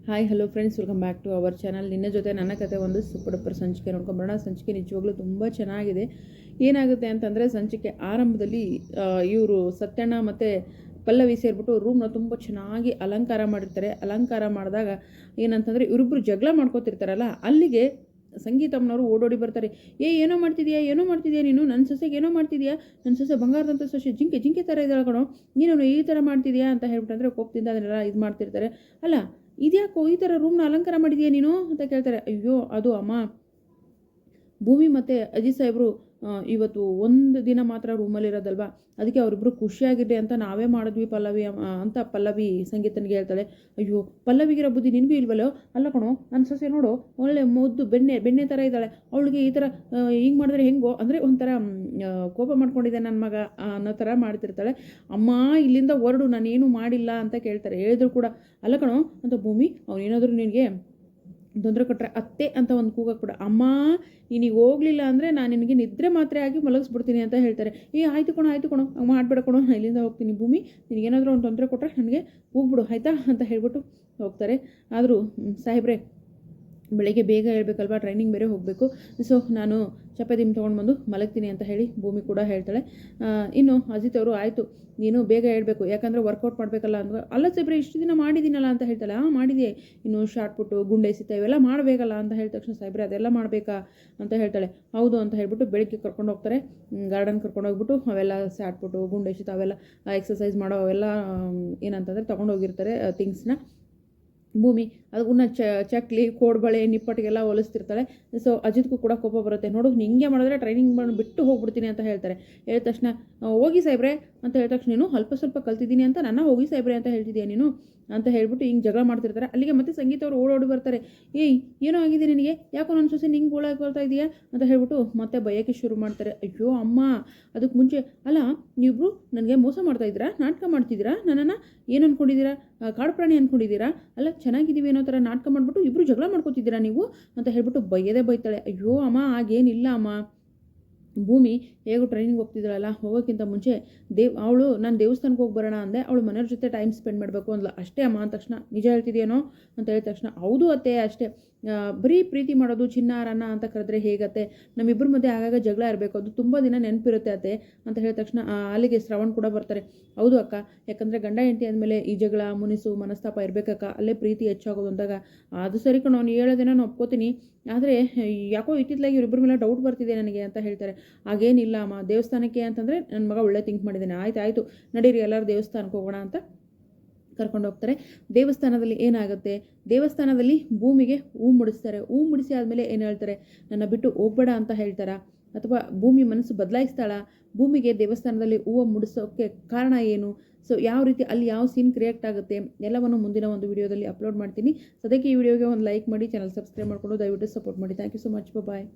Hi hello friends, welcome back to our channel. ನಿನ್ನ ಜೊತೆ ನನ್ನ ಕತೆ ಒಂದು ಸೂಪರ್ ಡೂಪರ್ ಸಂಚಿಕೆ ನೋಡ್ಕೊಂಬರೋಣ. ಸಂಚಿಕೆ ನಿಜವಾಗ್ಲೂ ತುಂಬ ಚೆನ್ನಾಗಿದೆ. ಏನಾಗುತ್ತೆ ಅಂತಂದರೆ, ಸಂಚಿಕೆ ಆರಂಭದಲ್ಲಿ ಇವರು ಸತ್ಯಣ್ಣ ಮತ್ತು ಪಲ್ಲವಿ ಸೇರಿಬಿಟ್ಟು ರೂಮ್ನ ತುಂಬ ಚೆನ್ನಾಗಿ ಅಲಂಕಾರ ಮಾಡಿರ್ತಾರೆ. ಅಲಂಕಾರ ಮಾಡಿದಾಗ ಏನಂತಂದರೆ, ಇವರಿಬ್ಬರು ಜಗಳ ಮಾಡ್ಕೋತಿರ್ತಾರಲ್ಲ, ಅಲ್ಲಿಗೆ ಸಂಗೀತಮ್ಮನವರು ಓಡೋಡಿ ಬರ್ತಾರೆ. ಏನೋ ಮಾಡ್ತಿದ್ಯಾ ನೀನು, ನನ್ನ ಸೊಸೆಗೆ ಏನೋ ಮಾಡ್ತಿದ್ಯಾ, ನನ್ನ ಸೊಸೆ ಬಂಗಾರದಂಥ ಸೊಸೆ ಜಿಂಕೆ ಥರ ಇದ್ದಾಳೆ ಕಣೋ, ನೀನು ಈ ಥರ ಮಾಡ್ತಿದ್ಯಾ ಅಂತ ಹೇಳ್ಬಿಟ್ಟಂದರೆ ಕೋಪದಿಂದ ಅದನ್ನೆಲ್ಲ ಇದು ಮಾಡ್ತಿರ್ತಾರೆ. ಅಲ್ಲ, ಇದ್ಯಾಕೋ ಈ ಥರ ರೂಮ್ನ ಅಲಂಕಾರ ಮಾಡಿದ್ಯಾ ನೀನು ಅಂತ ಕೇಳ್ತಾರೆ. ಅಯ್ಯೋ ಅದು ಅಮ್ಮ, ಭೂಮಿ ಮತ್ತು ಅಜಿತ್ ಸಾಹೇಬರು ಇವತ್ತು ಒಂದು ದಿನ ಮಾತ್ರ ರೂಮಲ್ಲಿರೋದಲ್ವಾ, ಅದಕ್ಕೆ ಅವರಿಬ್ಬರು ಖುಷಿಯಾಗಿರ್ಲಿ ಅಂತ ನಾವೇ ಮಾಡಿದ್ವಿ ಪಲ್ಲವಿ ಅಂತ ಪಲ್ಲವಿ ಸಂಗೀತನಿಗೆ ಹೇಳ್ತಾಳೆ. ಅಯ್ಯೋ, ಪಲ್ಲವಿಗಿರೋ ಬುದ್ಧಿ ನಿನಗೂ ಇಲ್ವಲ್ಲೋ, ಅಲ್ಲ ಕಣೋ, ನನ್ನ ಸೊಸೆ ನೋಡು ಒಳ್ಳೆ ಮುದ್ದು ಬೆಣ್ಣೆ ಥರ ಇದ್ದಾಳೆ, ಅವಳಿಗೆ ಈ ಥರ ಹಿಂಗೆ ಮಾಡಿದ್ರೆ ಹೆಂಗೋ ಅಂದರೆ ಒಂಥರ ಕೋಪ ಮಾಡ್ಕೊಂಡಿದ್ದೆ ನನ್ನ ಮಗ ಅನ್ನೋ ಥರ ಮಾಡ್ತಿರ್ತಾಳೆ. ಅಮ್ಮ ಇಲ್ಲಿಂದ ಹೊರಡು, ನಾನೇನು ಮಾಡಿಲ್ಲ ಅಂತ ಕೇಳ್ತಾರೆ. ಹೇಳಿದ್ರು ಕೂಡ ಅಲ್ಲ ಕಣೋ ಅಂತ ಭೂಮಿ, ಅವನೇನಾದರೂ ನಿನಗೆ ತೊಂದರೆ ಕೊಟ್ಟರೆ ಅತ್ತೆ ಅಂತ ಒಂದು ಕೂಗಕ್ಕೆ ಕೂಡ, ಅಮ್ಮ ನೀನೀಗ ಹೋಗಲಿಲ್ಲ ಅಂದರೆ ನಾನು ನಿನಗೆ ನಿದ್ರೆ ಮಾತ್ರೆ ಆಗಿ ಮಲಗಿಸ್ಬಿಡ್ತೀನಿ ಅಂತ ಹೇಳ್ತಾರೆ. ಆಯಿತು ಕಣೋ ಹಂಗೆ ಮಾಡಬೇಡ ಕಣೋ, ನಾನು ಇಲ್ಲಿಂದ ಹೋಗ್ತೀನಿ. ಭೂಮಿ ನಿನಗೇನಾದರೂ ಒಂದು ತೊಂದರೆ ಕೊಟ್ಟರೆ ನನಗೆ ಹೋಗ್ಬಿಡು ಆಯಿತಾ ಅಂತ ಹೇಳ್ಬಿಟ್ಟು ಹೋಗ್ತಾರೆ. ಆದರೂ ಸಾಹೇಬ್ರೆ, ಬೆಳಗ್ಗೆ ಬೇಗ ಹೇಳ್ಬೇಕಲ್ವಾ, ಟ್ರೈನಿಂಗ್ ಬೇರೆ ಹೋಗಬೇಕು, ಸೊ ನಾನು ಚಪಾತಿಮ್ ತೊಗೊಂಡು ಬಂದು ಮಲಗ್ತೀನಿ ಅಂತ ಹೇಳಿ ಭೂಮಿ ಕೂಡ ಹೇಳ್ತಾಳೆ. ಇನ್ನು ಅಜಿತ್ ಅವರು, ಆಯಿತು ನೀನು ಬೇಗ ಹೇಳ್ಬೇಕು, ಯಾಕಂದರೆ ವರ್ಕೌಟ್ ಮಾಡಬೇಕಲ್ಲ ಅಂದ್ರೆ, ಅಲ್ಲ ಸಾಹೇಬ್ರೆ ಇಷ್ಟು ದಿನ ಮಾಡಿದ್ದೀನಲ್ಲ ಅಂತ ಹೇಳ್ತಾಳೆ. ಮಾಡಿದೆ, ಇನ್ನು ಶಾರ್ಟ್ ಪುಟ್ಟು ಗುಂಡೆ ಎಸಿತ ಇವೆಲ್ಲ ಮಾಡಬೇಕಲ್ಲ ಅಂತ ಹೇಳಿದ ತಕ್ಷಣ, ಸಾಹೇಬ್ರೆ ಅದೆಲ್ಲ ಮಾಡಬೇಕಾ ಅಂತ ಹೇಳ್ತಾಳೆ. ಹೌದು ಅಂತ ಹೇಳ್ಬಿಟ್ಟು ಬೆಳಗ್ಗೆ ಕರ್ಕೊಂಡು ಹೋಗ್ತಾರೆ, ಗಾರ್ಡನ್ ಕರ್ಕೊಂಡು ಹೋಗ್ಬಿಟ್ಟು ಅವೆಲ್ಲ ಶಾರ್ಟ್ ಪುಟ್ಟು ಗುಂಡೆ ಎಸಿತ ಅವೆಲ್ಲ ಎಕ್ಸಸೈಸ್ ಮಾಡೋ ಅವೆಲ್ಲ ಏನಂತಂದರೆ ತೊಗೊಂಡೋಗಿರ್ತಾರೆ ಥಿಂಗ್ಸ್ನ. ಭೂಮಿ ಅದನ್ನ ಚಕ್ಲಿ ಕೋಡ್ಬಳೆ ನಿಪ್ಪಟ್ಟಿಗೆಲ್ಲ ಹೊಲಿಸ್ತಿರ್ತಾಳೆ. ಸೊ ಅಜಿತ್ಗೂ ಕೂಡ ಕೋಪ ಬರುತ್ತೆ. ನೋಡು, ಹಿಂಗೆ ಮಾಡಿದ್ರೆ ಟ್ರೈನಿಂಗ್ ಮಾಡಿ ಬಿಟ್ಟು ಹೋಗ್ಬಿಡ್ತೀನಿ ಅಂತ ಹೇಳ್ತಾರೆ. ಹೇಳಿದ ತಕ್ಷಣ, ಹೋಗಿ ಸಾಹೇಬ್ರೆ ಅಂತ ಹೇಳಿದ ತಕ್ಷಣ, ನೀನು ಅಲ್ಪ ಸ್ವಲ್ಪ ಕಲ್ತಿದ್ದೀನಿ ಅಂತ ನನ್ನ ಹೋಗಿ ಸಾಹೇಬ್ರೆ ಅಂತ ಹೇಳ್ತಿದ್ಯಾ ನೀನು ಅಂತ ಹೇಳ್ಬಿಟ್ಟು ಹಿಂಗೆ ಜಗಳ ಮಾಡ್ತಿರ್ತಾರೆ. ಅಲ್ಲಿಗೆ ಮತ್ತೆ ಸಂಗೀತ ಅವರು ಓಡೋಡಿ ಬರ್ತಾರೆ. ಏನೋ ಆಗಿದೆ ನಿನಗೆ, ಯಾಕೋ ನನ್ನ ಸೊಸೆ ನಿಂಗೆ ಗೋಳಾಕೊಳ್ತಾ ಇದೆಯಾ ಅಂತ ಹೇಳ್ಬಿಟ್ಟು ಮತ್ತೆ ಭಯಕ್ಕೆ ಶುರು ಮಾಡ್ತಾರೆ. ಅಯ್ಯೋ ಅಮ್ಮ, ಅದಕ್ಕೆ ಮುಂಚೆ ಅಲ್ಲ, ನೀವಿಬ್ರು ನನಗೆ ಮೋಸ ಮಾಡ್ತಾಯಿದ್ದೀರಾ, ನಾಟಕ ಮಾಡ್ತಿದ್ದೀರಾ, ನನ್ನನ್ನು ಏನು ಅಂದ್ಕೊಂಡಿದ್ದೀರಾ, ಕಾಡು ಪ್ರಾಣಿ ಅಂದ್ಕೊಂಡಿದ್ದೀರಾ, ಅಲ್ಲ ಚೆನ್ನಾಗಿದ್ದೀವಿ ಅನ್ನೋ ಥರ ನಾಟಕ ಮಾಡಿಬಿಟ್ಟು ಇಬ್ಬರು ಜಗಳ ಮಾಡ್ಕೊತಿದ್ದೀರಾ ನೀವು ಅಂತ ಹೇಳ್ಬಿಟ್ಟು ಬೈತಾಳೆ. ಅಯ್ಯೋ ಅಮ್ಮ, ಹಾಗೇನಿಲ್ಲ ಅಮ್ಮ. ಭೂಮಿ ಹೇಗೂ ಟ್ರೈನಿಂಗ್ ಹೋಗ್ತಿದ್ದಾಳಲ್ಲ, ಹೋಗೋಕ್ಕಿಂತ ಮುಂಚೆ ಅವಳು ನಾನು ದೇವಸ್ಥಾನಕ್ಕೆ ಹೋಗಿ ಬರೋಣ ಅಂದೆ, ಅವಳು ಮನೆಯವ್ರ ಜೊತೆ ಟೈಮ್ ಸ್ಪೆಂಡ್ ಮಾಡಬೇಕು ಅಂದ್ಲ ಅಷ್ಟೇ ಅಮ್ಮ ಅಂದ ತಕ್ಷಣ, ನಿಜ ಹೇಳ್ತಿದ್ಯೇನೋ ಅಂತ ಹೇಳಿದ ತಕ್ಷಣ, ಹೌದು ಅತ್ತೆ ಅಷ್ಟೇ, ಬರೀ ಪ್ರೀತಿ ಮಾಡೋದು ಚಿನ್ನಾರನ್ನ ಅಂತ ಕರೆದ್ರೆ ಹೇಗತ್ತೆ, ನಮ್ಮಿಬ್ಬರ ಮಧ್ಯೆ ಆಗಾಗ ಜಗಳ ಇರಬೇಕು, ಅದು ತುಂಬ ದಿನ ನೆನಪಿರುತ್ತೆ ಅತ್ತೆ ಅಂತ ಹೇಳಿದ ತಕ್ಷಣ ಅಲ್ಲಿಗೆ ಶ್ರವಣ್ ಕೂಡ ಬರ್ತಾರೆ. ಹೌದು ಅಕ್ಕ, ಯಾಕಂದರೆ ಗಂಡ ಹೆಂಡತಿ ಆದಮೇಲೆ ಈ ಜಗಳ ಮುನಿಸು ಮನಸ್ತಾಪ ಇರಬೇಕಕ್ಕ, ಅಲ್ಲೇ ಪ್ರೀತಿ ಹೆಚ್ಚಾಗೋದು ಅಂದಾಗ, ಅದು ಸರಿ ಕಣೋ, ನೀನು ಹೇಳೋದೇನೋ ನಾನು ಒಪ್ಕೋತೀನಿ, ಆದರೆ ಯಾಕೋ ಇತ್ತಿತ್ತಲಾಗಿ ಇವರಿಬ್ಬರ ಮೇಲೆ ಡೌಟ್ ಬರ್ತಿದೆ ನನಗೆ ಅಂತ ಹೇಳ್ತಾರೆ. ಹಾಗೇನಿಲ್ಲ ಅಮ್ಮ, ದೇವಸ್ಥಾನಕ್ಕೆ ಅಂತಂದರೆ ನನ್ನ ಮಗ ಒಳ್ಳೆ ಥಿಂಕ್ ಮಾಡಿದ್ದಾನೆ, ಆಯಿತು ನಡೀರಿ ಎಲ್ಲರೂ ದೇವಸ್ಥಾನಕ್ಕೆ ಹೋಗೋಣ ಅಂತ ಕರ್ಕೊಂಡು ಹೋಗ್ತಾರೆ. ದೇವಸ್ಥಾನದಲ್ಲಿ ಏನಾಗುತ್ತೆ, ದೇವಸ್ಥಾನದಲ್ಲಿ ಭೂಮಿಗೆ ಹೂ ಮುಡಿಸ್ತಾರೆ. ಹೂ ಮುಡಿಸಿ ಆದಮೇಲೆ ಏನು ಹೇಳ್ತಾರೆ, ನನ್ನ ಬಿಟ್ಟು ಹೋಗ್ಬೇಡ ಅಂತ ಹೇಳ್ತಾರಾ, ಅಥವಾ ಭೂಮಿ ಮನಸ್ಸು ಬದಲಾಯಿಸ್ತಾಳ, ಭೂಮಿಗೆ ದೇವಸ್ಥಾನದಲ್ಲಿ ಹೂವು ಮುಡಿಸೋಕ್ಕೆ ಕಾರಣ ಏನು, ಸೊ ಯಾವ ರೀತಿ ಅಲ್ಲಿ ಯಾವ ಸೀನ್ ಕ್ರಿಯೇಟ್ ಆಗುತ್ತೆ ಎಲ್ಲವನ್ನು ಮುಂದಿನ ಒಂದು ವಿಡಿಯೋದಲ್ಲಿ ಅಪ್ಲೋಡ್ ಮಾಡ್ತೀನಿ. ಸದ್ಯಕ್ಕೆ ಈ ವಿಡಿಯೋಗೆ ಒಂದು ಲೈಕ್ ಮಾಡಿ, ಚಾನಲ್ ಸಬ್ಸ್ಕ್ರೈಬ್ ಮಾಡಿಕೊಂಡು ದಯವಿಟ್ಟು ಸಪೋರ್ಟ್ ಮಾಡಿ. Thank you so much, bye.